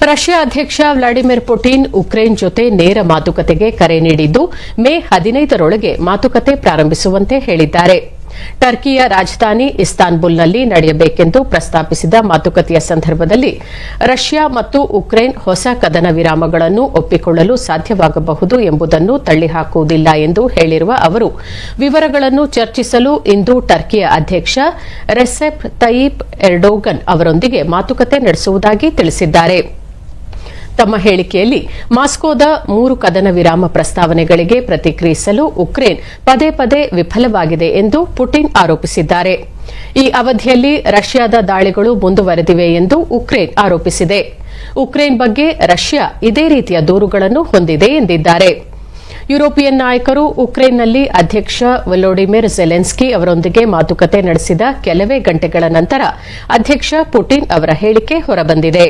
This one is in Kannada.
ರಷ್ಯಾ ಅಧ್ಯಕ್ಷ ವ್ಲಾಡಿಮಿರ್ ಪುಟಿನ್ ಉಕ್ರೇನ್ ಜೊತೆ ನೇರ ಮಾತುಕತೆಗೆ ಕರೆ ನೀಡಿದ್ದು ಮೇ 15ರೊಳಗೆ ಮಾತುಕತೆ ಪ್ರಾರಂಭಿಸುವಂತೆ ಹೇಳಿದ್ದಾರೆ. ಟರ್ಕಿಯ ರಾಜಧಾನಿ ಇಸ್ತಾನ್ಬುಲ್ನಲ್ಲಿ ನಡೆಯಬೇಕೆಂದು ಪ್ರಸ್ತಾಪಿಸಿದ ಮಾತುಕತೆಯ ಸಂದರ್ಭದಲ್ಲಿ ರಷ್ಯಾ ಮತ್ತು ಉಕ್ರೇನ್ ಹೊಸ ಕದನ ವಿರಾಮಗಳನ್ನು ಒಪ್ಪಿಕೊಳ್ಳಲು ಸಾಧ್ಯವಾಗಬಹುದು ಎಂಬುದನ್ನು ತಳ್ಳಿಹಾಕುವುದಿಲ್ಲ ಎಂದು ಹೇಳಿರುವ ಅವರು, ವಿವರಗಳನ್ನು ಚರ್ಚಿಸಲು ಇಂದು ಟರ್ಕಿಯ ಅಧ್ಯಕ್ಷ ರೆಸೆಪ್ ತಯ್ಯಿಪ್ ಎರ್ಡೋಗನ್ ಅವರೊಂದಿಗೆ ಮಾತುಕತೆ ನಡೆಸುವುದಾಗಿ ತಿಳಿಸಿದ್ದಾರೆ. ತಮ್ಮ ಹೇಳಿಕೆಯಲ್ಲಿ ಮಾಸ್ಕೋದ 3 ಕದನ ವಿರಾಮ ಪ್ರಸ್ತಾವನೆಗಳಿಗೆ ಪ್ರತಿಕ್ರಿಯಿಸಲು ಉಕ್ರೇನ್ ಪದೇ ಪದೇ ವಿಫಲವಾಗಿದೆ ಎಂದು ಪುಟಿನ್ ಆರೋಪಿಸಿದ್ದಾರೆ. ಈ ಅವಧಿಯಲ್ಲಿ ರಷ್ಯಾದ ದಾಳಿಗಳು ಮುಂದುವರೆದಿವೆ ಎಂದು ಉಕ್ರೇನ್ ಆರೋಪಿಸಿದೆ. ಉಕ್ರೇನ್ ಬಗ್ಗೆ ರಷ್ಯಾ ಇದೇ ರೀತಿಯ ದೂರುಗಳನ್ನು ಹೊಂದಿದೆ ಎಂದಿದ್ದಾರೆ. ಯುರೋಪಿಯನ್ ನಾಯಕರು ಉಕ್ರೇನ್ನಲ್ಲಿ ಅಧ್ಯಕ್ಷ ವೊಲೋಡಿಮಿರ್ ಝೆಲೆನ್ಸ್ಕಿ ಅವರೊಂದಿಗೆ ಮಾತುಕತೆ ನಡೆಸಿದ ಕೆಲವೇ ಗಂಟೆಗಳ ನಂತರ ಅಧ್ಯಕ್ಷ ಪುಟಿನ್ ಅವರ ಹೇಳಿಕೆ ಹೊರಬಂದಿದೆ.